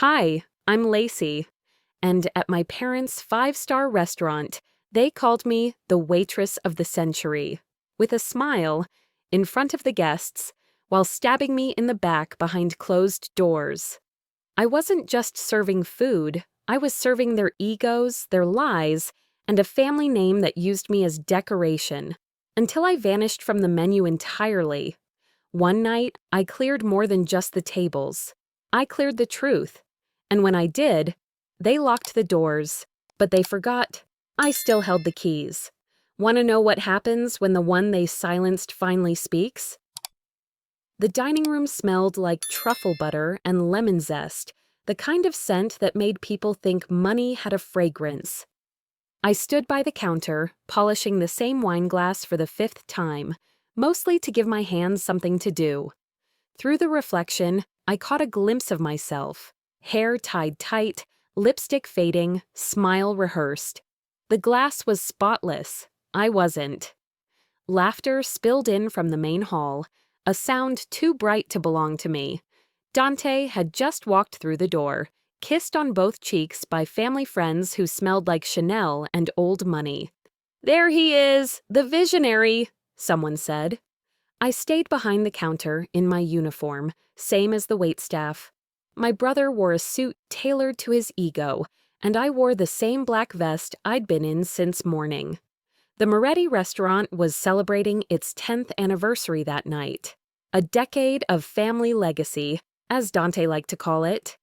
Hi, I'm Lacey, and at my parents' five-star restaurant, they called me the Waitress of the Century, with a smile, in front of the guests, while stabbing me in the back behind closed doors. I wasn't just serving food, I was serving their egos, their lies, and a family name that used me as decoration, until I vanished from the menu entirely. One night, I cleared more than just the tables. I cleared the truth. And when I did, they locked the doors, but they forgot I still held the keys. Want to know what happens when the one they silenced finally speaks? The dining room smelled like truffle butter and lemon zest, the kind of scent that made people think money had a fragrance. I stood by the counter, polishing the same wine glass for the fifth time, mostly to give my hands something to do. Through the reflection, I caught a glimpse of myself, hair tied tight, lipstick fading, smile rehearsed. The glass was spotless. I wasn't. Laughter spilled in from the main hall, a sound too bright to belong to me. Dante had just walked through the door, kissed on both cheeks by family friends who smelled like Chanel and old money. "There he is, the visionary," someone said. I stayed behind the counter in my uniform, same as the waitstaff. My brother wore a suit tailored to his ego, and I wore the same black vest I'd been in since morning. The Moretti restaurant was celebrating its 10th anniversary that night. A decade of family legacy, as Dante liked to call it.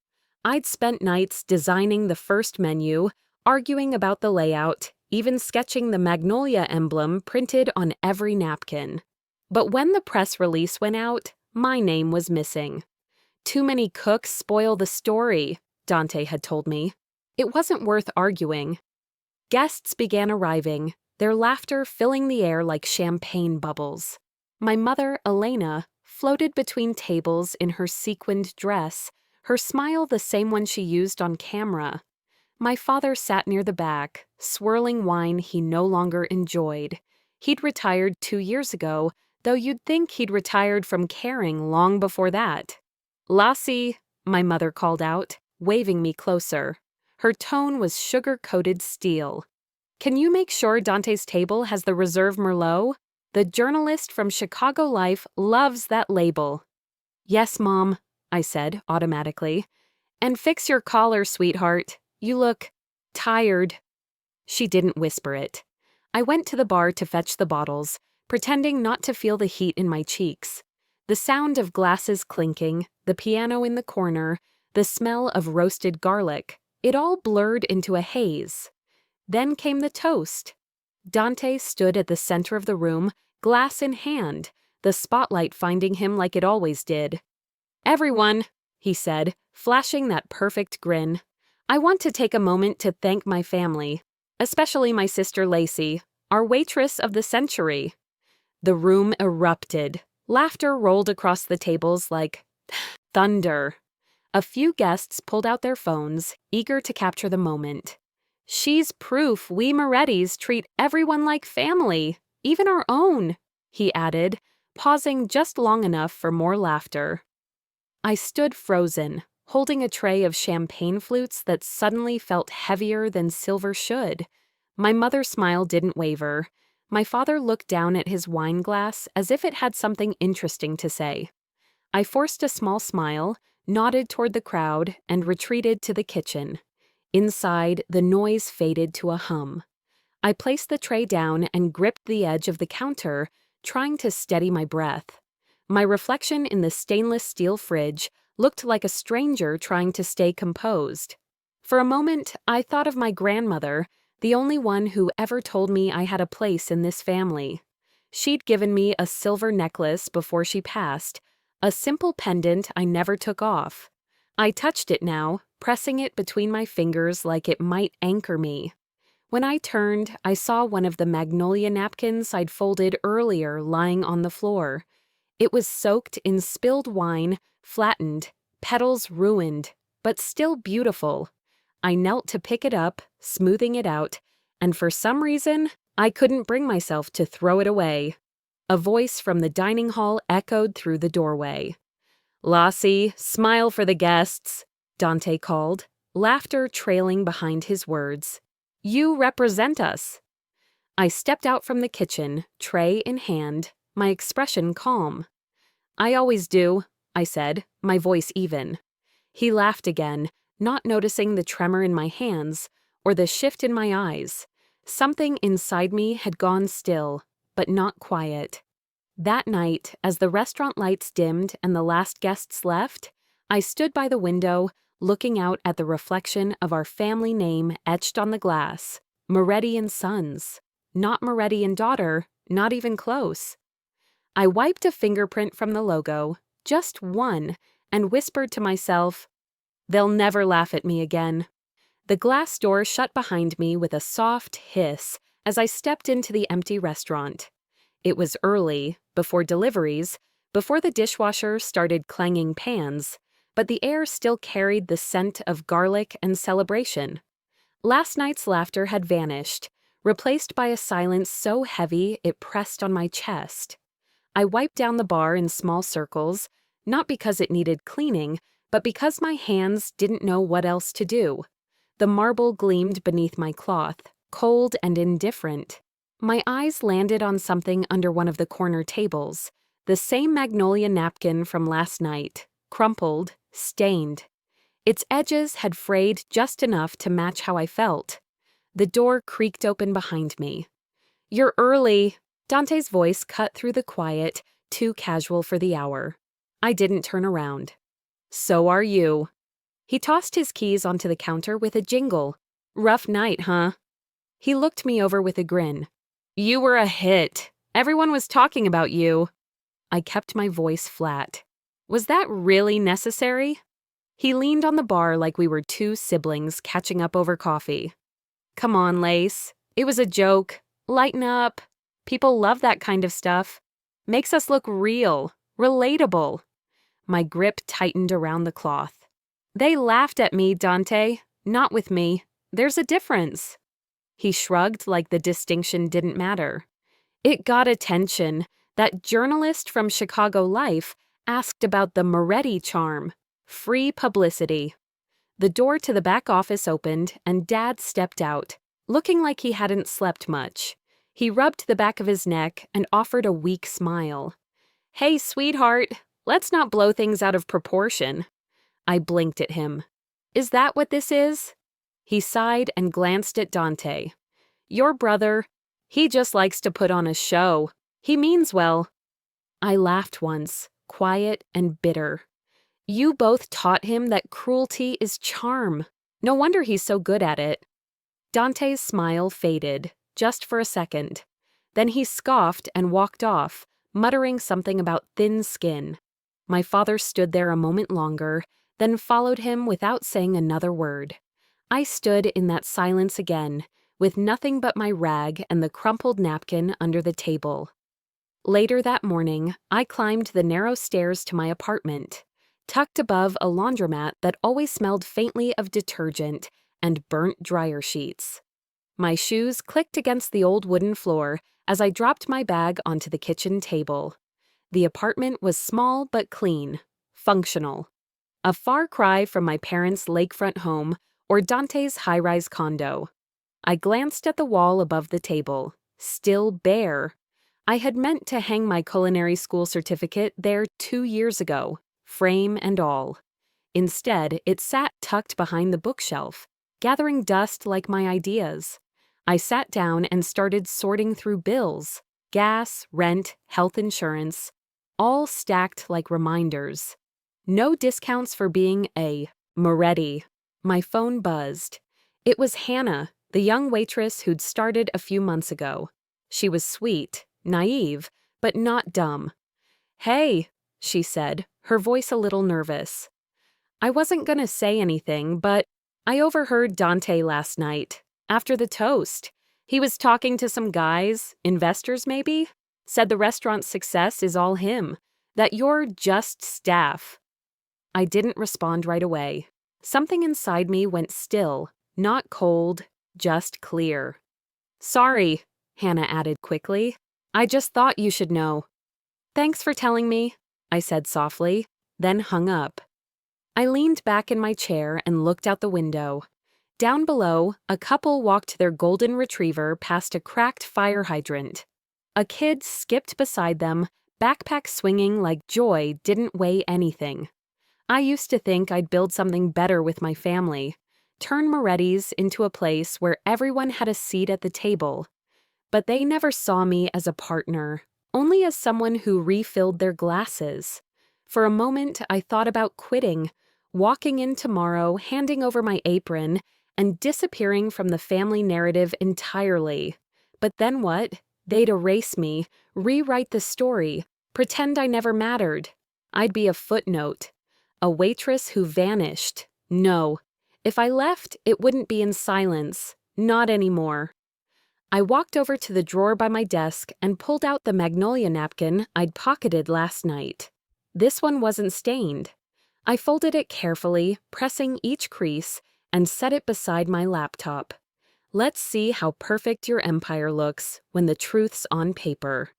I'd spent nights designing the first menu, arguing about the layout, even sketching the Magnolia emblem printed on every napkin. But when the press release went out, my name was missing. Too many cooks spoil the story, Dante had told me. It wasn't worth arguing. Guests began arriving, their laughter filling the air like champagne bubbles. My mother, Elena, floated between tables in her sequined dress, her smile the same one she used on camera. My father sat near the back, swirling wine he no longer enjoyed. He'd retired 2 years ago, though you'd think he'd retired from caring long before that. "Lassie," my mother called out, waving me closer. Her tone was sugar-coated steel. "Can you make sure Dante's table has the Reserve Merlot? The journalist from Chicago Life loves that label." "Yes, Mom," I said automatically. "And fix your collar, sweetheart. You look tired." She didn't whisper it. I went to the bar to fetch the bottles, pretending not to feel the heat in my cheeks. The sound of glasses clinking, the piano in the corner, the smell of roasted garlic, it all blurred into a haze. Then came the toast. Dante stood at the center of the room, glass in hand, the spotlight finding him like it always did. "Everyone," he said, flashing that perfect grin, "I want to take a moment to thank my family, especially my sister Lacey, our waitress of the century." The room erupted. Laughter rolled across the tables like thunder. A few guests pulled out their phones, eager to capture the moment. "She's proof we Morettis treat everyone like family, even our own," he added, pausing just long enough for more laughter. I stood frozen, holding a tray of champagne flutes that suddenly felt heavier than silver should. My mother's smile didn't waver. My father looked down at his wine glass as if it had something interesting to say. I forced a small smile, nodded toward the crowd, and retreated to the kitchen. Inside, the noise faded to a hum. I placed the tray down and gripped the edge of the counter, trying to steady my breath. My reflection in the stainless steel fridge looked like a stranger trying to stay composed. For a moment, I thought of my grandmother, the only one who ever told me I had a place in this family. She'd given me a silver necklace before she passed, a simple pendant I never took off. I touched it now, pressing it between my fingers like it might anchor me. When I turned, I saw one of the magnolia napkins I'd folded earlier lying on the floor. It was soaked in spilled wine, flattened, petals ruined, but still beautiful. I knelt to pick it up, smoothing it out, and for some reason, I couldn't bring myself to throw it away. A voice from the dining hall echoed through the doorway. "Lassie, smile for the guests." Dante called, laughter trailing behind his words. You represent us. I stepped out from the kitchen, tray in hand, my expression calm. I always do, I said, my voice even. He laughed again, not noticing the tremor in my hands or the shift in my eyes. Something inside me had gone still, but not quiet. That night, as the restaurant lights dimmed and the last guests left, I stood by the window, looking out at the reflection of our family name etched on the glass, Moretti and Sons. Not Moretti and Daughter, not even close. I wiped a fingerprint from the logo, just one, and whispered to myself, they'll never laugh at me again. The glass door shut behind me with a soft hiss as I stepped into the empty restaurant. It was early, before deliveries, before the dishwasher started clanging pans, but the air still carried the scent of garlic and celebration. Last night's laughter had vanished, replaced by a silence so heavy it pressed on my chest. I wiped down the bar in small circles, not because it needed cleaning, but because my hands didn't know what else to do. The marble gleamed beneath my cloth, cold and indifferent. My eyes landed on something under one of the corner tables, the same magnolia napkin from last night, crumpled, stained. Its edges had frayed just enough to match how I felt. The door creaked open behind me. You're early. Dante's voice cut through the quiet, too casual for the hour. I didn't turn around. So are you. He tossed his keys onto the counter with a jingle. Rough night, huh? He looked me over with a grin. You were a hit. Everyone was talking about you. I kept my voice flat. Was that really necessary? He leaned on the bar like we were two siblings catching up over coffee. Come on, Lace. It was a joke. Lighten up. People love that kind of stuff. Makes us look real, relatable. My grip tightened around the cloth. They laughed at me, Dante. Not with me. There's a difference. He shrugged like the distinction didn't matter. It got attention. That journalist from Chicago Life asked about the Moretti charm. Free publicity. The door to the back office opened and Dad stepped out, looking like he hadn't slept much. He rubbed the back of his neck and offered a weak smile. Hey, sweetheart, let's not blow things out of proportion. I blinked at him. Is that what this is? He sighed and glanced at Dante. Your brother, he just likes to put on a show. He means well. I laughed once, quiet and bitter. You both taught him that cruelty is charm. No wonder he's so good at it. Dante's smile faded, just for a second. Then he scoffed and walked off, muttering something about thin skin. My father stood there a moment longer, then followed him without saying another word. I stood in that silence again, with nothing but my rag and the crumpled napkin under the table. Later that morning, I climbed the narrow stairs to my apartment, tucked above a laundromat that always smelled faintly of detergent and burnt dryer sheets. My shoes clicked against the old wooden floor as I dropped my bag onto the kitchen table. The apartment was small but clean, functional. A far cry from my parents' lakefront home or Dante's high-rise condo. I glanced at the wall above the table, still bare. I had meant to hang my culinary school certificate there 2 years ago, frame and all. Instead, it sat tucked behind the bookshelf, gathering dust like my ideas. I sat down and started sorting through bills, gas, rent, health insurance, all stacked like reminders. No discounts for being a Moretti. My phone buzzed. It was Hannah, the young waitress who'd started a few months ago. She was sweet, naive, but not dumb. Hey, she said, her voice a little nervous. I wasn't going to say anything, but I overheard Dante last night, after the toast. He was talking to some guys, investors maybe, said the restaurant's success is all him, that you're just staff. I didn't respond right away. Something inside me went still, not cold, just clear. Sorry, Hannah added quickly. I just thought you should know. Thanks for telling me, I said softly, then hung up. I leaned back in my chair and looked out the window. Down below, a couple walked their golden retriever past a cracked fire hydrant. A kid skipped beside them, backpack swinging like joy didn't weigh anything. I used to think I'd build something better with my family, turn Moretti's into a place where everyone had a seat at the table. But they never saw me as a partner, only as someone who refilled their glasses. For a moment, I thought about quitting, walking in tomorrow, handing over my apron, and disappearing from the family narrative entirely. But then what? They'd erase me, rewrite the story, pretend I never mattered. I'd be a footnote, a waitress who vanished. No. If I left, it wouldn't be in silence. Not anymore. I walked over to the drawer by my desk and pulled out the magnolia napkin I'd pocketed last night. This one wasn't stained. I folded it carefully, pressing each crease, and set it beside my laptop. Let's see how perfect your empire looks when the truth's on paper.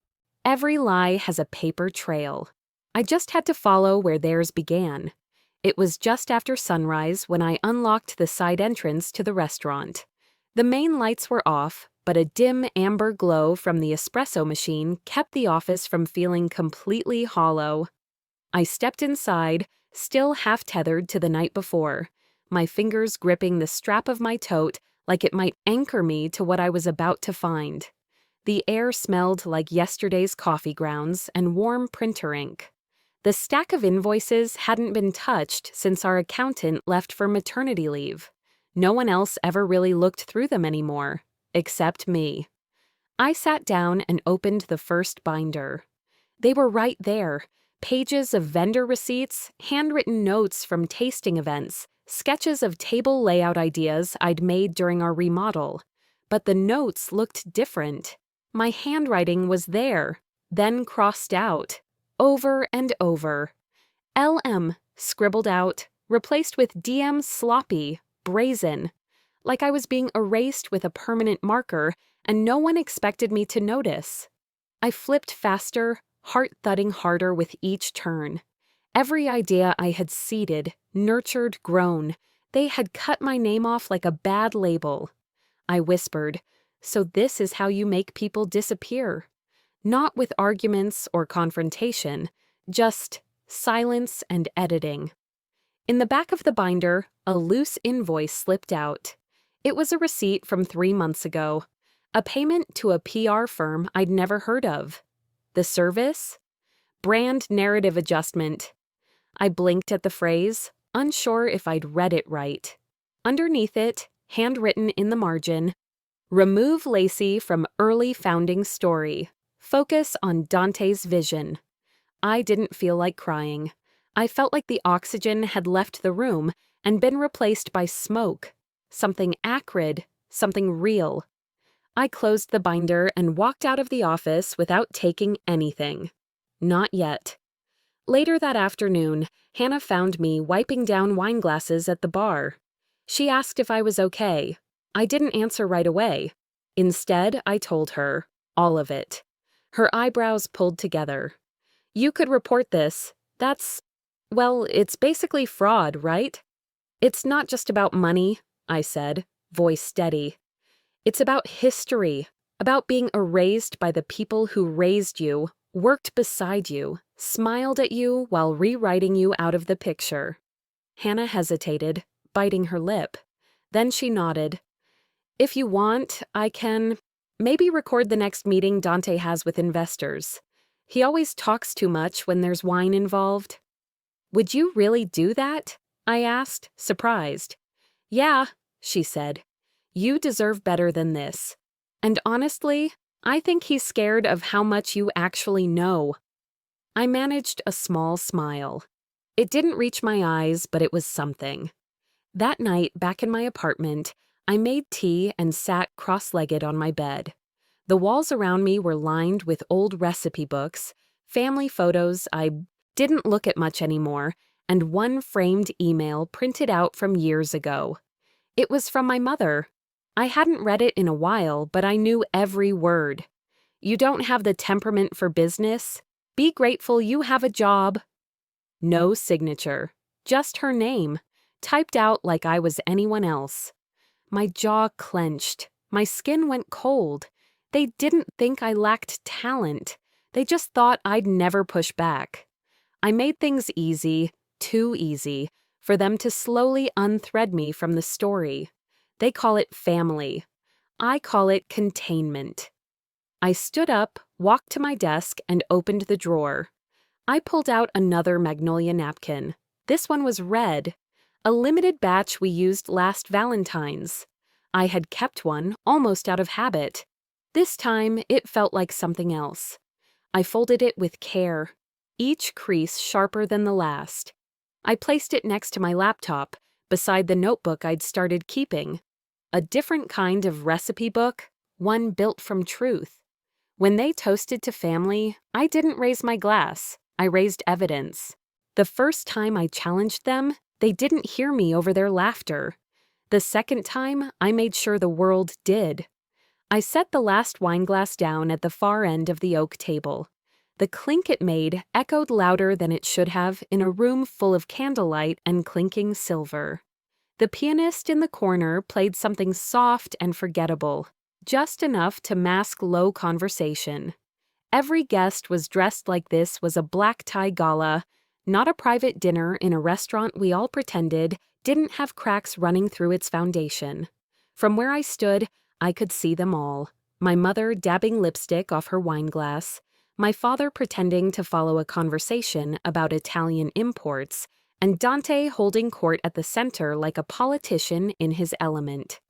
Every lie has a paper trail. I just had to follow where theirs began. It was just after sunrise when I unlocked the side entrance to the restaurant. The main lights were off, but a dim amber glow from the espresso machine kept the office from feeling completely hollow. I stepped inside, still half-tethered to the night before, my fingers gripping the strap of my tote like it might anchor me to what I was about to find. The air smelled like yesterday's coffee grounds and warm printer ink. The stack of invoices hadn't been touched since our accountant left for maternity leave. No one else ever really looked through them anymore, except me. I sat down and opened the first binder. They were right there, pages of vendor receipts, handwritten notes from tasting events, sketches of table layout ideas I'd made during our remodel. But the notes looked different. My handwriting was there, then crossed out, over and over. LM, scribbled out, replaced with DM sloppy, brazen, like I was being erased with a permanent marker and no one expected me to notice. I flipped faster, heart thudding harder with each turn. Every idea I had seeded, nurtured, grown, they had cut my name off like a bad label. I whispered, "So this is how you make people disappear." Not with arguments or confrontation, just silence and editing. In the back of the binder, a loose invoice slipped out. It was a receipt from 3 months ago, a payment to a PR firm I'd never heard of. The service? Brand narrative adjustment. I blinked at the phrase, unsure if I'd read it right. Underneath it, handwritten in the margin, "Remove Lacey from early founding story. Focus on Dante's vision." I didn't feel like crying. I felt like the oxygen had left the room and been replaced by smoke. Something acrid, something real. I closed the binder and walked out of the office without taking anything. Not yet. Later that afternoon, Hannah found me wiping down wine glasses at the bar. She asked if I was okay. I didn't answer right away. Instead, I told her, all of it. Her eyebrows pulled together. "You could report this. Well, it's basically fraud, right?" "It's not just about money," I said, voice steady. "It's about history, about being erased by the people who raised you, worked beside you, smiled at you while rewriting you out of the picture." Hannah hesitated, biting her lip. Then she nodded. "If you want, I can maybe record the next meeting Dante has with investors. He always talks too much when there's wine involved." "Would you really do that?" I asked, surprised. "Yeah," she said. "You deserve better than this. And honestly, I think he's scared of how much you actually know." I managed a small smile. It didn't reach my eyes, but it was something. That night, back in my apartment, I made tea and sat cross-legged on my bed. The walls around me were lined with old recipe books, family photos I didn't look at much anymore, and one framed email printed out from years ago. It was from my mother. I hadn't read it in a while, but I knew every word. "You don't have the temperament for business. Be grateful you have a job." No signature. just her name, typed out like I was anyone else. My jaw clenched. My skin went cold. They didn't think I lacked talent. They just thought I'd never push back. I made things easy, too easy, for them to slowly unthread me from the story. They call it family. I call it containment. I stood up, walked to my desk, and opened the drawer. I pulled out another Magnolia napkin. This one was red, a limited batch we used last Valentine's. I had kept one, almost out of habit. This time, it felt like something else. I folded it with care, each crease sharper than the last. I placed it next to my laptop, beside the notebook I'd started keeping. A different kind of recipe book, one built from truth. When they toasted to family, I didn't raise my glass. I raised evidence. The first time I challenged them, they didn't hear me over their laughter. The second time, I made sure the world did. I set the last wine glass down at the far end of the oak table. The clink it made echoed louder than it should have in a room full of candlelight and clinking silver. The pianist in the corner played something soft and forgettable, just enough to mask low conversation. Every guest was dressed like this was a black tie gala, not a private dinner in a restaurant we all pretended didn't have cracks running through its foundation. From where I stood, I could see them all. My mother dabbing lipstick off her wine glass, my father pretending to follow a conversation about Italian imports, and Dante holding court at the center like a politician in his element.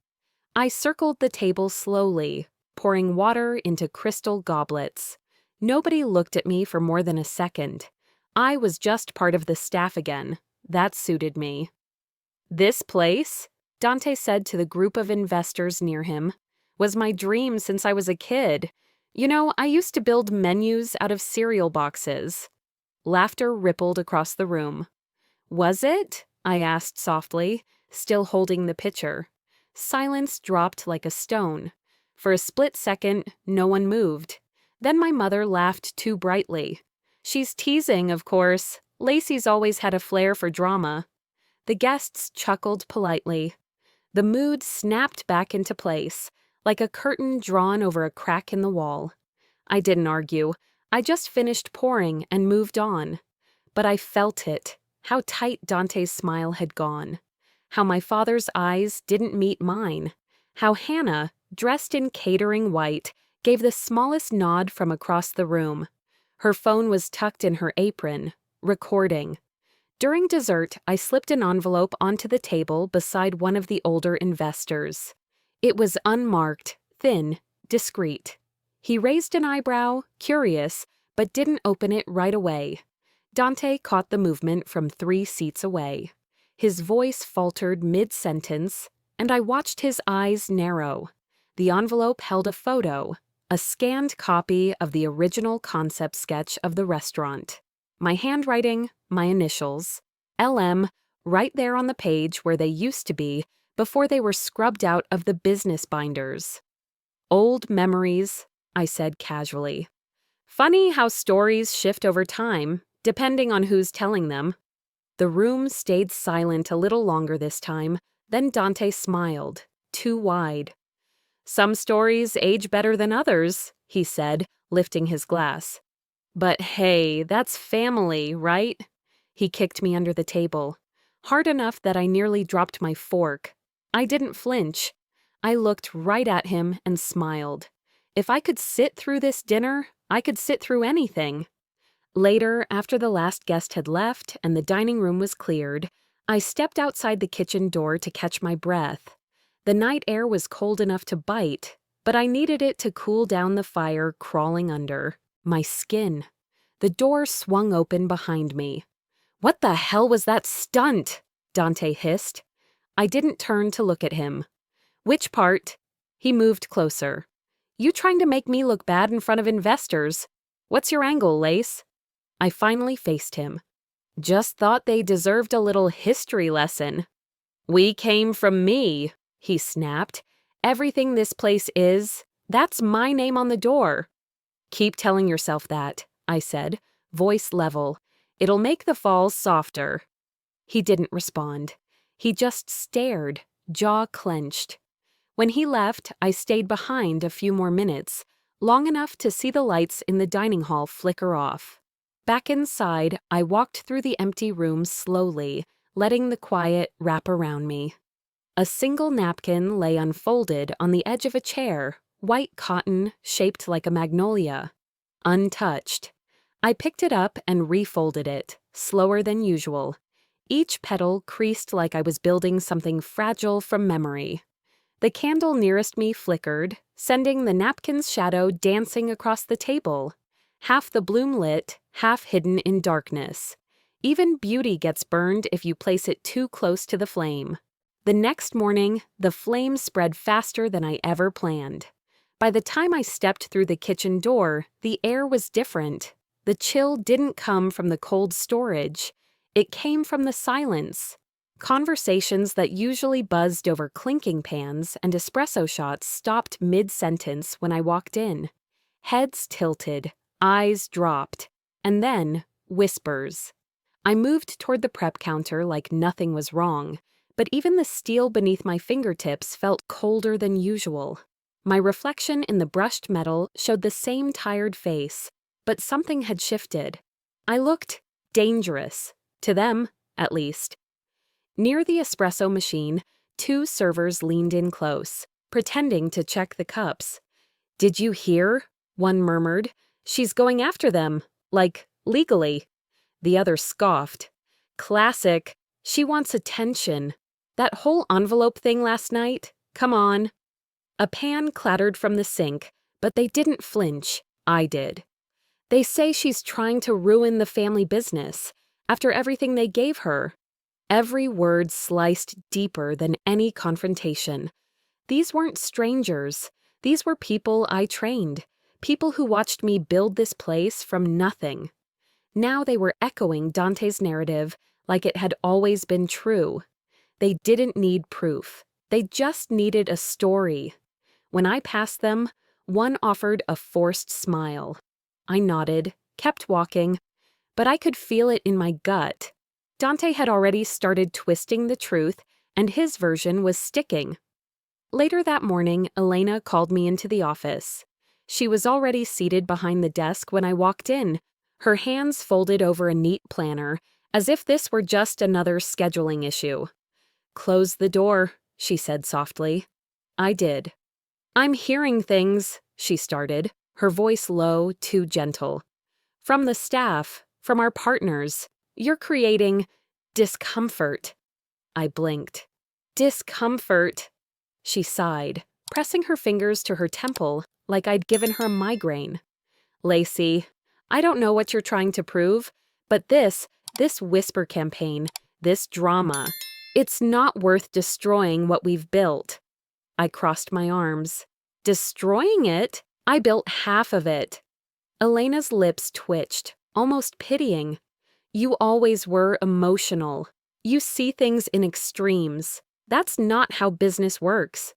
I circled the table slowly, pouring water into crystal goblets. Nobody looked at me for more than a second. I was just part of the staff again. That suited me. "This place," Dante said to the group of investors near him, "was my dream since I was a kid. You know, I used to build menus out of cereal boxes." Laughter rippled across the room. "Was it?" I asked softly, still holding the pitcher. Silence dropped like a stone. For a split second, no one moved. Then my mother laughed too brightly. "She's teasing, of course. Lacey's always had a flair for drama." The guests chuckled politely. The mood snapped back into place, like a curtain drawn over a crack in the wall. I didn't argue. I just finished pouring and moved on. But I felt it, how tight Dante's smile had gone, how my father's eyes didn't meet mine, how Hannah, dressed in catering white, gave the smallest nod from across the room. Her phone was tucked in her apron, recording. During dessert, I slipped an envelope onto the table beside one of the older investors. It was unmarked, thin, discreet. He raised an eyebrow, curious, but didn't open it right away. Dante caught the movement from 3 seats away. His voice faltered mid-sentence, and I watched his eyes narrow. The envelope held a photo, a scanned copy of the original concept sketch of the restaurant. My handwriting, my initials, LM, right there on the page where they used to be before they were scrubbed out of the business binders. "Old memories," I said casually. "Funny how stories shift over time, depending on who's telling them." The room stayed silent a little longer this time, then Dante smiled, too wide. "Some stories age better than others," he said, lifting his glass. "But hey, that's family, right?" He kicked me under the table, hard enough that I nearly dropped my fork. I didn't flinch. I looked right at him and smiled. If I could sit through this dinner, I could sit through anything. Later, after the last guest had left and the dining room was cleared, I stepped outside the kitchen door to catch my breath. The night air was cold enough to bite, but I needed it to cool down the fire crawling under my skin. The door swung open behind me. "What the hell was that stunt?" Dante hissed. I didn't turn to look at him. "Which part?" He moved closer. "You trying to make me look bad in front of investors? What's your angle, Lace?" I finally faced him. "Just thought they deserved a little history lesson." "We came from me," he snapped. "Everything this place is, that's my name on the door." "Keep telling yourself that," I said, voice level. "It'll make the falls softer." He didn't respond. He just stared, jaw clenched. When he left, I stayed behind a few more minutes, long enough to see the lights in the dining hall flicker off. Back inside, I walked through the empty room slowly, letting the quiet wrap around me. A single napkin lay unfolded on the edge of a chair, white cotton shaped like a magnolia. Untouched. I picked it up and refolded it, slower than usual. Each petal creased like I was building something fragile from memory. The candle nearest me flickered, sending the napkin's shadow dancing across the table. Half the bloom lit, half hidden in darkness. Even beauty gets burned if you place it too close to the flame. The next morning, the flame spread faster than I ever planned. By the time I stepped through the kitchen door, the air was different. The chill didn't come from the cold storage. It came from the silence. Conversations that usually buzzed over clinking pans and espresso shots stopped mid-sentence when I walked in. Heads tilted, eyes dropped, and then whispers. I moved toward the prep counter like nothing was wrong, but even the steel beneath my fingertips felt colder than usual. My reflection in the brushed metal showed the same tired face, but something had shifted. I looked dangerous, to them, at least. Near the espresso machine, two servers leaned in close, pretending to check the cups. "Did you hear?" one murmured. "She's going after them, like, legally." The other scoffed. "Classic. She wants attention. That whole envelope thing last night? Come on." A pan clattered from the sink, but they didn't flinch. I did. "They say she's trying to ruin the family business, after everything they gave her." Every word sliced deeper than any confrontation. These weren't strangers. These were people I trained, people who watched me build this place from nothing. Now they were echoing Dante's narrative like it had always been true. They didn't need proof. They just needed a story. When I passed them, one offered a forced smile. I nodded, kept walking, but I could feel it in my gut. Dante had already started twisting the truth, and his version was sticking. Later that morning, Elena called me into the office. She was already seated behind the desk when I walked in, her hands folded over a neat planner, as if this were just another scheduling issue. "Close the door," she said softly. I did. "I'm hearing things," she started, her voice low, too gentle. "From the staff, from our partners. You're creating discomfort." I blinked. "Discomfort." She sighed, pressing her fingers to her temple like I'd given her a migraine. "Lacey, I don't know what you're trying to prove, but this whisper campaign, this drama, it's not worth destroying what we've built." I crossed my arms. "Destroying it? I built half of it." Elena's lips twitched, almost pitying. "You always were emotional. You see things in extremes. That's not how business works."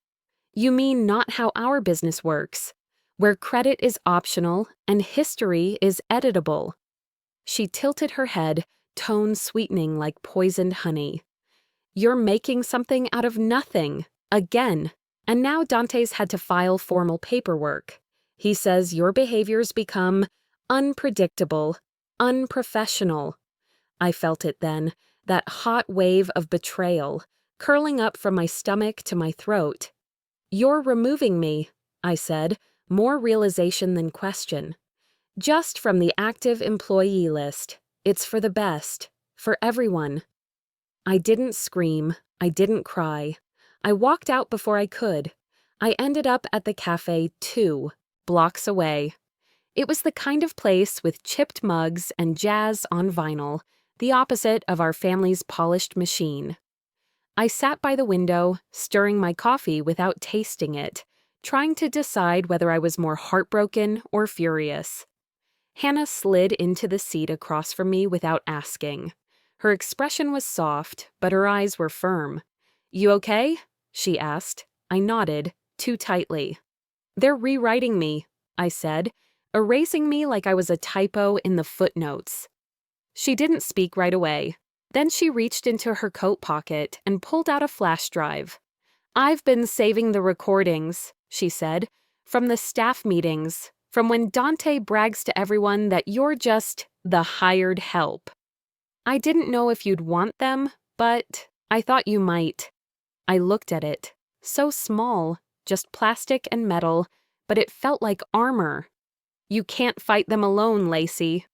"You mean not how our business works, where credit is optional and history is editable." She tilted her head, tone sweetening like poisoned honey. "You're making something out of nothing, again." And now Dante's had to file formal paperwork. He says your behaviors become unpredictable, unprofessional. I felt it then, that hot wave of betrayal, curling up from my stomach to my throat. "You're removing me," I said, more realization than question. "Just from the active employee list. It's for the best, for everyone." I didn't scream, I didn't cry. I walked out before I could. I ended up at the cafe 2 blocks away. It was the kind of place with chipped mugs and jazz on vinyl, the opposite of our family's polished machine. I sat by the window, stirring my coffee without tasting it, trying to decide whether I was more heartbroken or furious. Hannah slid into the seat across from me without asking. Her expression was soft, but her eyes were firm. "You okay?" she asked. I nodded, too tightly. "They're rewriting me," I said, erasing me like I was a typo in the footnotes. She didn't speak right away. Then she reached into her coat pocket and pulled out a flash drive. "I've been saving the recordings," she said, "from the staff meetings, from when Dante brags to everyone that you're just the hired help. I didn't know if you'd want them, but I thought you might." I looked at it. So small, just plastic and metal, but it felt like armor. "You can't fight them alone, Lacey."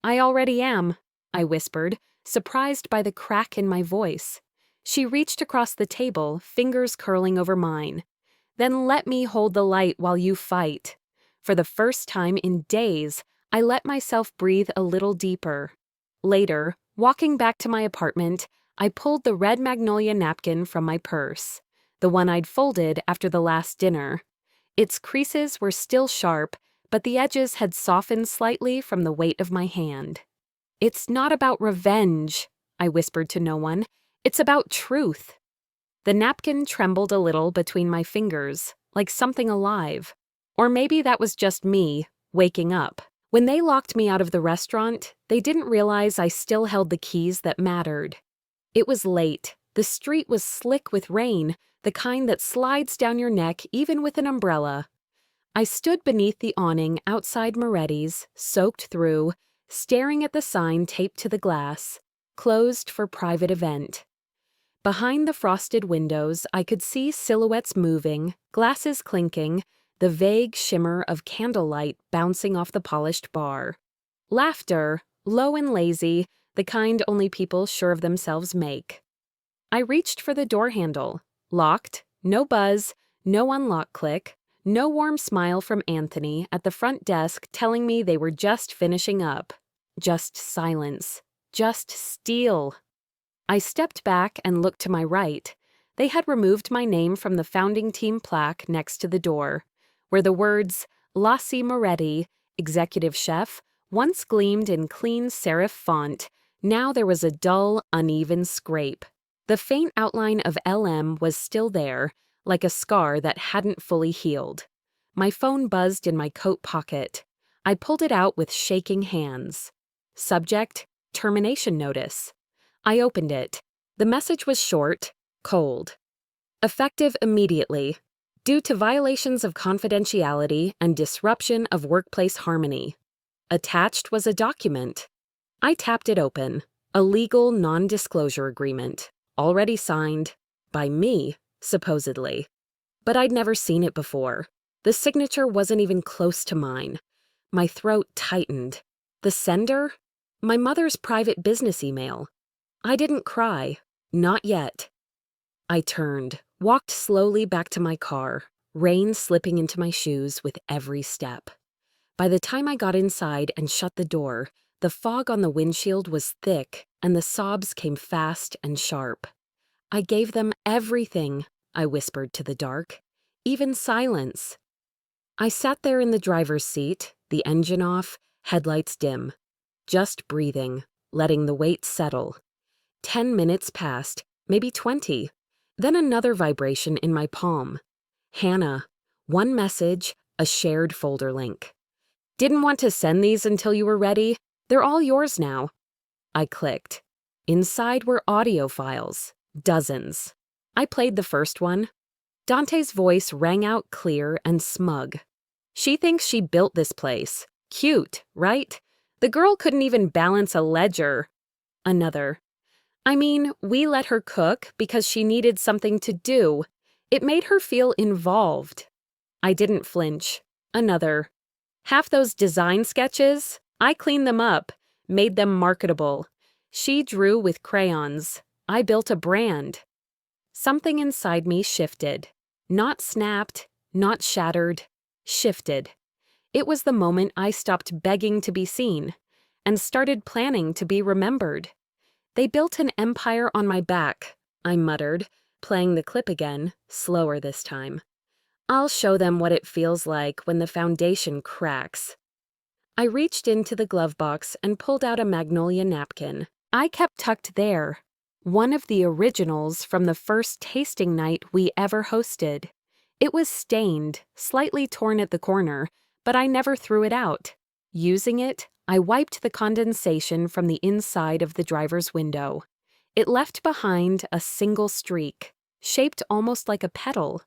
"I already am," I whispered, surprised by the crack in my voice. She reached across the table, fingers curling over mine. "Then let me hold the light while you fight." For the first time in days, I let myself breathe a little deeper. Later, walking back to my apartment, I pulled the red magnolia napkin from my purse, the one I'd folded after the last dinner. Its creases were still sharp, but the edges had softened slightly from the weight of my hand. "It's not about revenge," I whispered to no one. "It's about truth." The napkin trembled a little between my fingers, like something alive. Or maybe that was just me, waking up. When they locked me out of the restaurant, they didn't realize I still held the keys that mattered. It was late. The street was slick with rain, the kind that slides down your neck even with an umbrella. I stood beneath the awning outside Moretti's, soaked through, staring at the sign taped to the glass, "Closed for private event." Behind the frosted windows, I could see silhouettes moving, glasses clinking, the vague shimmer of candlelight bouncing off the polished bar. Laughter, low and lazy, the kind only people sure of themselves make. I reached for the door handle. Locked, no buzz, no unlock click, no warm smile from Anthony at the front desk telling me they were just finishing up. Just silence. Just steel. I stepped back and looked to my right. They had removed my name from the founding team plaque next to the door, where the words Lassie Moretti, executive chef, once gleamed in clean serif font. Now there was a dull, uneven scrape. The faint outline of LM was still there, like a scar that hadn't fully healed. My phone buzzed in my coat pocket. I pulled it out with shaking hands. Subject, termination notice. I opened it. The message was short, cold. Effective immediately. Due to violations of confidentiality and disruption of workplace harmony. Attached was a document. I tapped it open. A legal non-disclosure agreement. Already signed. By me, supposedly. But I'd never seen it before. The signature wasn't even close to mine. My throat tightened. The sender? My mother's private business email. I didn't cry. Not yet. I turned, walked slowly back to my car, rain slipping into my shoes with every step. By the time I got inside and shut the door, the fog on the windshield was thick and the sobs came fast and sharp. "I gave them everything," I whispered to the dark, "even silence." I sat there in the driver's seat, the engine off, headlights dim, just breathing, letting the weight settle. 10 minutes passed, maybe 20. Then another vibration in my palm. Hannah. One message, a shared folder link. "Didn't want to send these until you were ready. They're all yours now." I clicked. Inside were audio files. Dozens. I played the first one. Dante's voice rang out clear and smug. "She thinks she built this place. Cute, right? The girl couldn't even balance a ledger." Another. "I mean, we let her cook because she needed something to do. It made her feel involved." I didn't flinch. Another. "Half those design sketches, I cleaned them up, made them marketable. She drew with crayons. I built a brand." Something inside me shifted. Not snapped, not shattered. Shifted. It was the moment I stopped begging to be seen and started planning to be remembered. "They built an empire on my back," I muttered, playing the clip again, slower this time. "I'll show them what it feels like when the foundation cracks." I reached into the glove box and pulled out a magnolia napkin. I kept tucked there. One of the originals from the first tasting night we ever hosted. It was stained, slightly torn at the corner, but I never threw it out. Using it, I wiped the condensation from the inside of the driver's window. It left behind a single streak, shaped almost like a petal,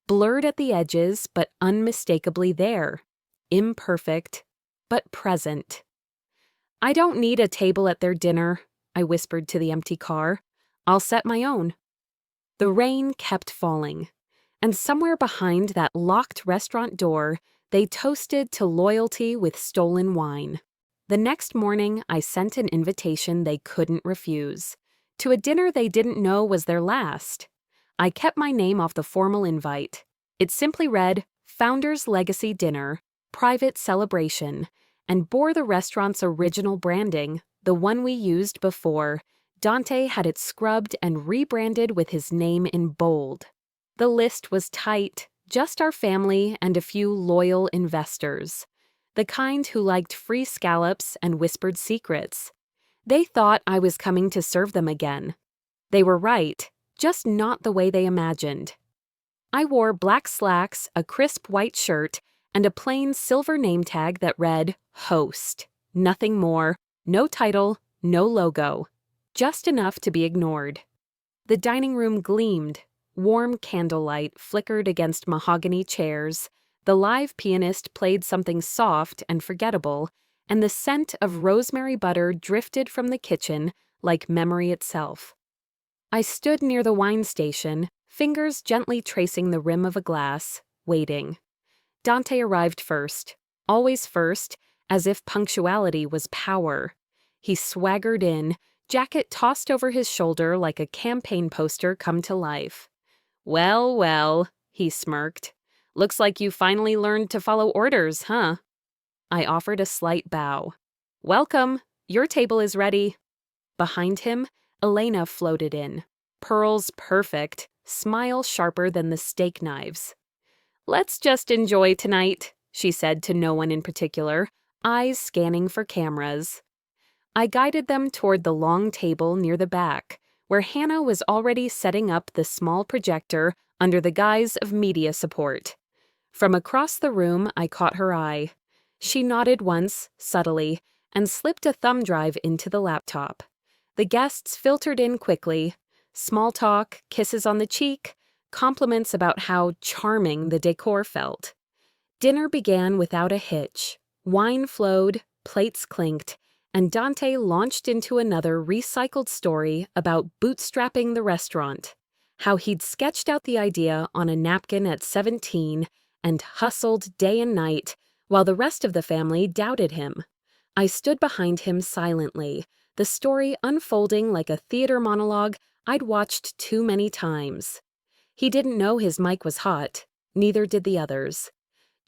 blurred at the edges but unmistakably there, imperfect but present. "I don't need a table at their dinner," I whispered to the empty car. "I'll set my own." The rain kept falling, and somewhere behind that locked restaurant door, they toasted to loyalty with stolen wine. The next morning, I sent an invitation they couldn't refuse, to a dinner they didn't know was their last. I kept my name off the formal invite. It simply read, "Founders Legacy Dinner, Private Celebration," and bore the restaurant's original branding, the one we used before. Dante had it scrubbed and rebranded with his name in bold. The list was tight, just our family and a few loyal investors, the kind who liked free scallops and whispered secrets. They thought I was coming to serve them again. They were right, just not the way they imagined. I wore black slacks, a crisp white shirt, and a plain silver name tag that read, "Host." Nothing more, no title, no logo. Just enough to be ignored. The dining room gleamed. Warm candlelight flickered against mahogany chairs. The live pianist played something soft and forgettable, and the scent of rosemary butter drifted from the kitchen like memory itself. I stood near the wine station, fingers gently tracing the rim of a glass, waiting. Dante arrived first, always first, as if punctuality was power. He swaggered in, jacket tossed over his shoulder like a campaign poster come to life. "Well, well," he smirked. "Looks like you finally learned to follow orders, huh?" I offered a slight bow. "Welcome. Your table is ready." Behind him, Elena floated in. Pearls perfect, smile sharper than the steak knives. "Let's just enjoy tonight," she said to no one in particular, eyes scanning for cameras. I guided them toward the long table near the back, where Hannah was already setting up the small projector under the guise of media support. From across the room, I caught her eye. She nodded once, subtly, and slipped a thumb drive into the laptop. The guests filtered in quickly. Small talk, kisses on the cheek, compliments about how charming the decor felt. Dinner began without a hitch. Wine flowed, plates clinked, and Dante launched into another recycled story about bootstrapping the restaurant, how he'd sketched out the idea on a napkin at 17 and hustled day and night while the rest of the family doubted him. I stood behind him silently, the story unfolding like a theater monologue I'd watched too many times. He didn't know his mic was hot, neither did the others.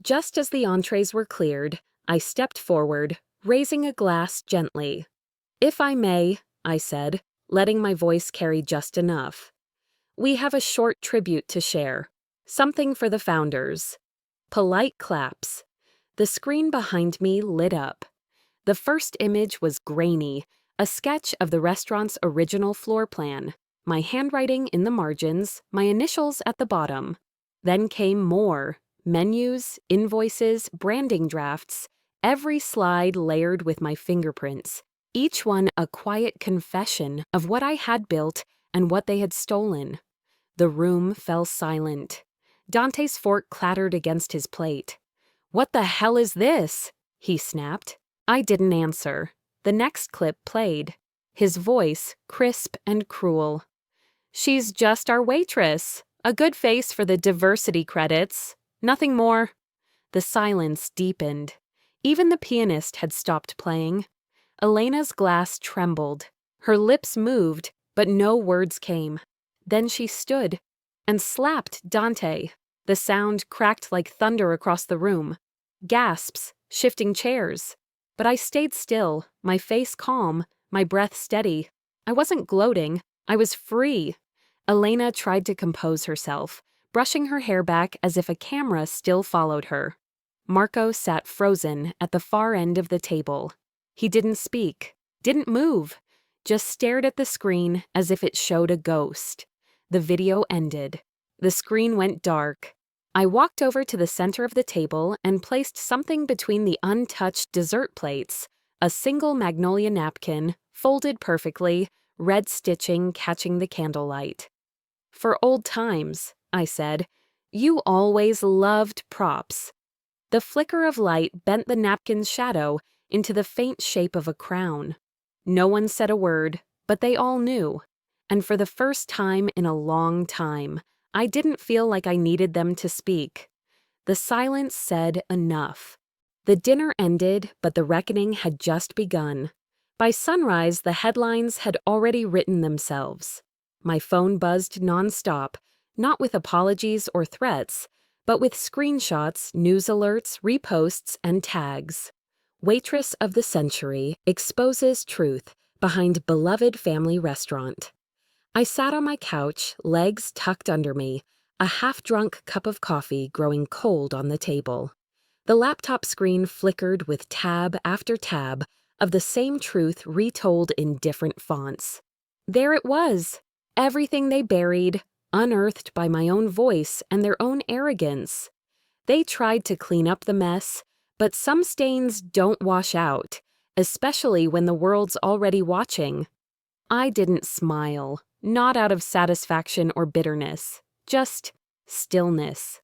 Just as the entrees were cleared, I stepped forward, raising a glass gently. "If I may," I said, letting my voice carry just enough. "We have a short tribute to share. Something for the founders." Polite claps. The screen behind me lit up. The first image was grainy, a sketch of the restaurant's original floor plan. My handwriting in the margins, my initials at the bottom. Then came more. Menus, invoices, branding drafts, every slide layered with my fingerprints, each one a quiet confession of what I had built and what they had stolen. The room fell silent. Dante's fork clattered against his plate. "What the hell is this?" he snapped. I didn't answer. The next clip played. His voice, crisp and cruel. "She's just our waitress. A good face for the diversity credits. Nothing more." The silence deepened. Even the pianist had stopped playing. Elena's glass trembled. Her lips moved, but no words came. Then she stood and slapped Dante. The sound cracked like thunder across the room. Gasps, shifting chairs. But I stayed still, my face calm, my breath steady. I wasn't gloating. I was free. Elena tried to compose herself, brushing her hair back as if a camera still followed her. Marco sat frozen at the far end of the table. He didn't speak, didn't move, just stared at the screen as if it showed a ghost. The video ended. The screen went dark. I walked over to the center of the table and placed something between the untouched dessert plates, a single magnolia napkin, folded perfectly, red stitching catching the candlelight. "For old times," I said. "You always loved props." The flicker of light bent the napkin's shadow into the faint shape of a crown. No one said a word, but they all knew. And for the first time in a long time, I didn't feel like I needed them to speak. The silence said enough. The dinner ended, but the reckoning had just begun. By sunrise, the headlines had already written themselves. My phone buzzed nonstop, not with apologies or threats, but with screenshots, news alerts, reposts, and tags. Waitress of the Century exposes truth behind beloved family restaurant. I sat on my couch, legs tucked under me, a half-drunk cup of coffee growing cold on the table. The laptop screen flickered with tab after tab of the same truth retold in different fonts. There it was, everything they buried, unearthed by my own voice and their own arrogance. They tried to clean up the mess, but some stains don't wash out, especially when the world's already watching. I didn't smile, not out of satisfaction or bitterness, just stillness.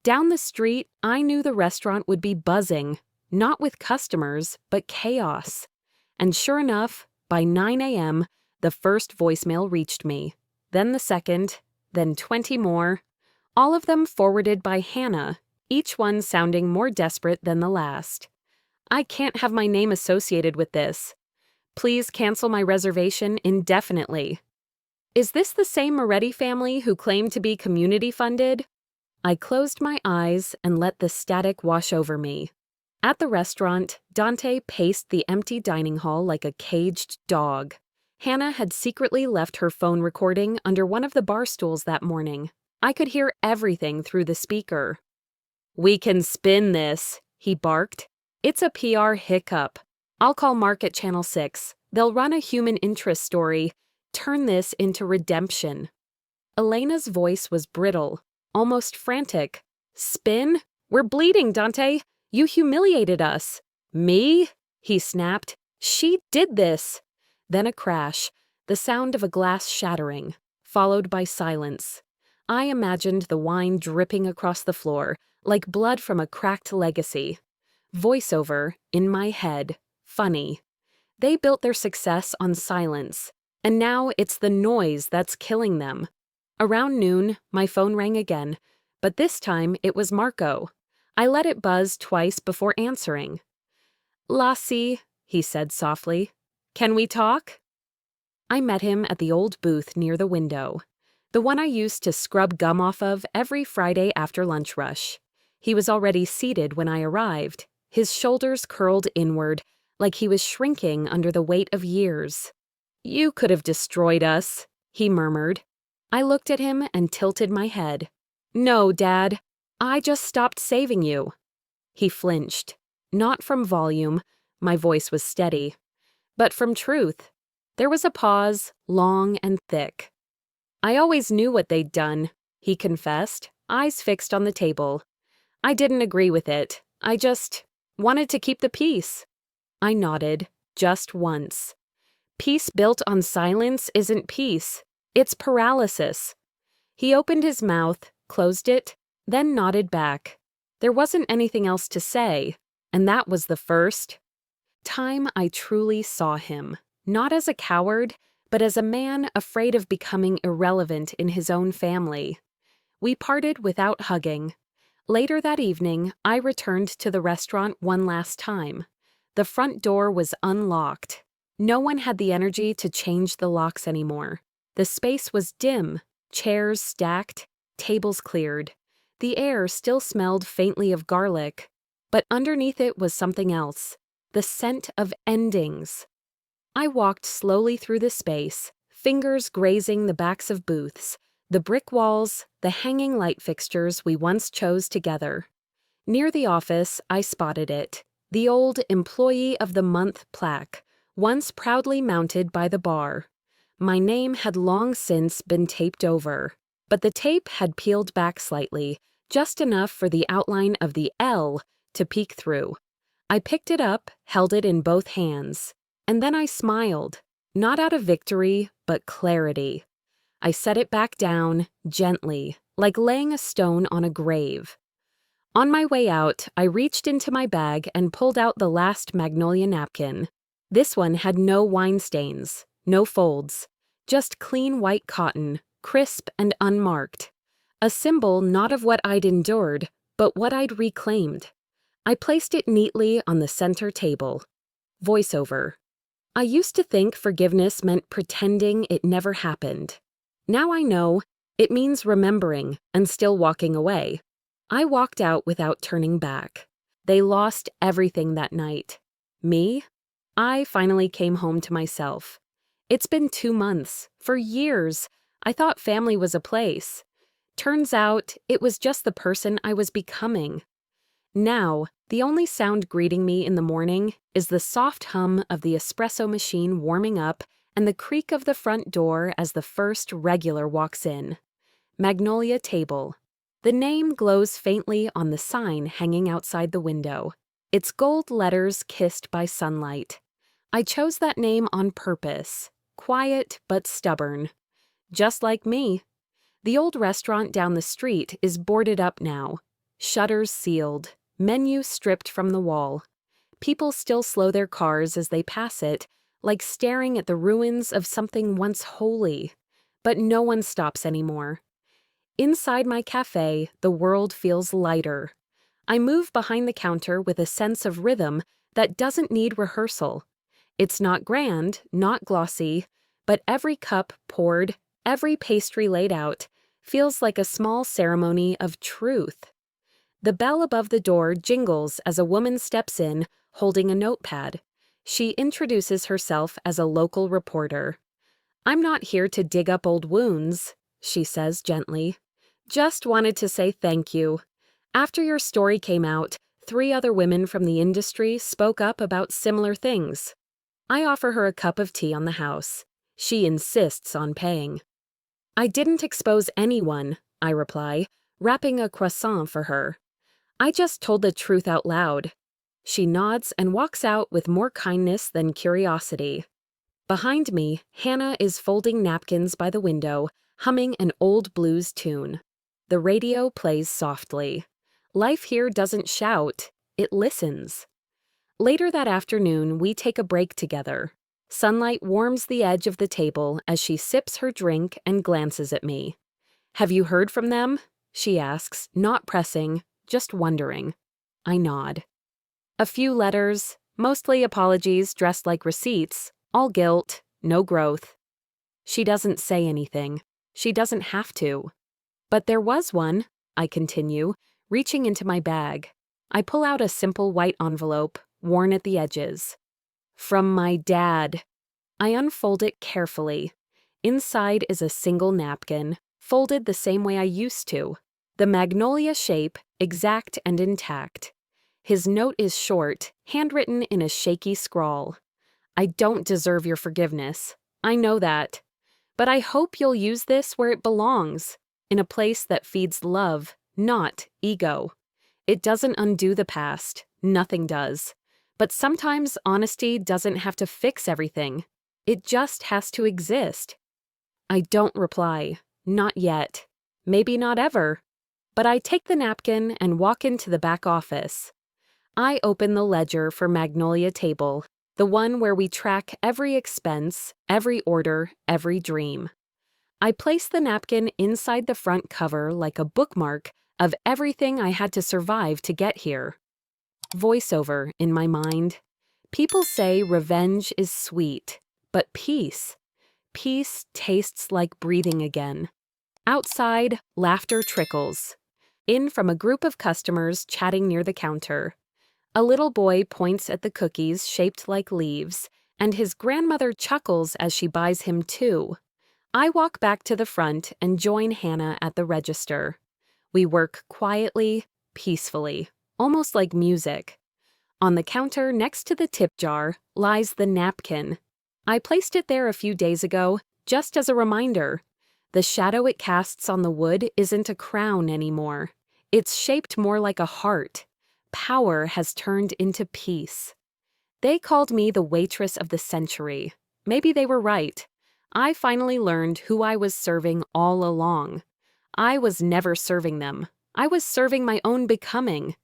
Down the street, I knew the restaurant would be buzzing, not with customers, but chaos. And sure enough, by 9 a.m., the first voicemail reached me, then the second, then 20 more, all of them forwarded by Hannah, each one sounding more desperate than the last. "I can't have my name associated with this. Please cancel my reservation indefinitely." Is this the same Moretti family who claimed to be community funded? I closed my eyes and let the static wash over me. At the restaurant, Dante paced the empty dining hall like a caged dog. Hannah had secretly left her phone recording under one of the bar stools that morning. I could hear everything through the speaker. "We can spin this," he barked. "It's a PR hiccup. I'll call Mark at Channel 6. They'll run a human interest story. Turn this into redemption." Elena's voice was brittle, almost frantic. "Spin? We're bleeding, Dante. You humiliated us." "Me?" he snapped. "She did this." Then a crash, the sound of a glass shattering, followed by silence. I imagined the wine dripping across the floor, like blood from a cracked legacy. Voiceover, in my head, funny. They built their success on silence, and now it's the noise that's killing them. Around noon, my phone rang again, but this time it was Marco. I let it buzz twice before answering. "Lassie," he said softly, "can we talk?" I met him at the old booth near the window, the one I used to scrub gum off of every Friday after lunch rush. He was already seated when I arrived, his shoulders curled inward, like he was shrinking under the weight of years. "You could have destroyed us," he murmured. I looked at him and tilted my head. "No, Dad. I just stopped saving you." He flinched. Not from volume, my voice was steady, but from truth. There was a pause, long and thick. "I always knew what they'd done," he confessed, eyes fixed on the table. "I didn't agree with it. I just wanted to keep the peace." I nodded, just once. Peace built on silence isn't peace. It's paralysis. He opened his mouth, closed it, then nodded back. There wasn't anything else to say, and that was the first time I truly saw him, not as a coward, but as a man afraid of becoming irrelevant in his own family. We parted without hugging. Later that evening, I returned to the restaurant one last time. The front door was unlocked. No one had the energy to change the locks anymore. The space was dim, chairs stacked, tables cleared. The air still smelled faintly of garlic, but underneath it was something else, the scent of endings. I walked slowly through the space, fingers grazing the backs of booths, the brick walls, the hanging light fixtures we once chose together. Near the office, I spotted it, the old Employee of the Month plaque, once proudly mounted by the bar. My name had long since been taped over, but the tape had peeled back slightly, just enough for the outline of the L to peek through. I picked it up, held it in both hands, and then I smiled. Not out of victory, but clarity. I set it back down, gently, like laying a stone on a grave. On my way out, I reached into my bag and pulled out the last Magnolia napkin. This one had no wine stains, no folds, just clean white cotton, crisp and unmarked. A symbol not of what I'd endured, but what I'd reclaimed. I placed it neatly on the center table. Voiceover. I used to think forgiveness meant pretending it never happened. Now I know it means remembering and still walking away. I walked out without turning back. They lost everything that night. Me? I finally came home to myself. It's been 2 months. For years, I thought family was a place. Turns out, it was just the person I was becoming. Now, the only sound greeting me in the morning is the soft hum of the espresso machine warming up and the creak of the front door as the first regular walks in. Magnolia Table. The name glows faintly on the sign hanging outside the window, its gold letters kissed by sunlight. I chose that name on purpose, quiet but stubborn. Just like me. The old restaurant down the street is boarded up now, shutters sealed, menu stripped from the wall. People still slow their cars as they pass it, like staring at the ruins of something once holy. But no one stops anymore. Inside my cafe, the world feels lighter. I move behind the counter with a sense of rhythm that doesn't need rehearsal. It's not grand, not glossy, but every cup poured, every pastry laid out, feels like a small ceremony of truth. The bell above the door jingles as a woman steps in, holding a notepad. She introduces herself as a local reporter. "I'm not here to dig up old wounds," she says gently. "Just wanted to say thank you. After your story came out, 3 other women from the industry spoke up about similar things." I offer her a cup of tea on the house. She insists on paying. "I didn't expose anyone," I reply, wrapping a croissant for her. "I just told the truth out loud." She nods and walks out with more kindness than curiosity. Behind me, Hannah is folding napkins by the window, humming an old blues tune. The radio plays softly. Life here doesn't shout, it listens. Later that afternoon, we take a break together. Sunlight warms the edge of the table as she sips her drink and glances at me. "Have you heard from them?" she asks, not pressing, just wondering. I nod. "A few letters, mostly apologies dressed like receipts, all guilt, no growth." She doesn't say anything. She doesn't have to. "But there was one," I continue, reaching into my bag. I pull out a simple white envelope, worn at the edges. "From my dad." I unfold it carefully. Inside is a single napkin, folded the same way I used to. The magnolia shape, exact and intact. His note is short, handwritten in a shaky scrawl. "I don't deserve your forgiveness. I know that. But I hope you'll use this where it belongs, in a place that feeds love, not ego. It doesn't undo the past. Nothing does. But sometimes honesty doesn't have to fix everything. It just has to exist." I don't reply. Not yet. Maybe not ever. But I take the napkin and walk into the back office. I open the ledger for Magnolia Table, the one where we track every expense, every order, every dream. I place the napkin inside the front cover like a bookmark of everything I had to survive to get here. Voiceover in my mind. People say revenge is sweet, but peace tastes like breathing again. Outside, laughter trickles. In from a group of customers chatting near the counter. A little boy points at the cookies shaped like leaves, and his grandmother chuckles as she buys him 2. I walk back to the front and join Hannah at the register. We work quietly, peacefully, almost like music. On the counter next to the tip jar lies the napkin. I placed it there a few days ago, just as a reminder. The shadow it casts on the wood isn't a crown anymore. It's shaped more like a heart. Power has turned into peace. They called me the waitress of the century. maybe they were right. I finally learned who I was serving all along. I was never serving them. I was serving my own becoming.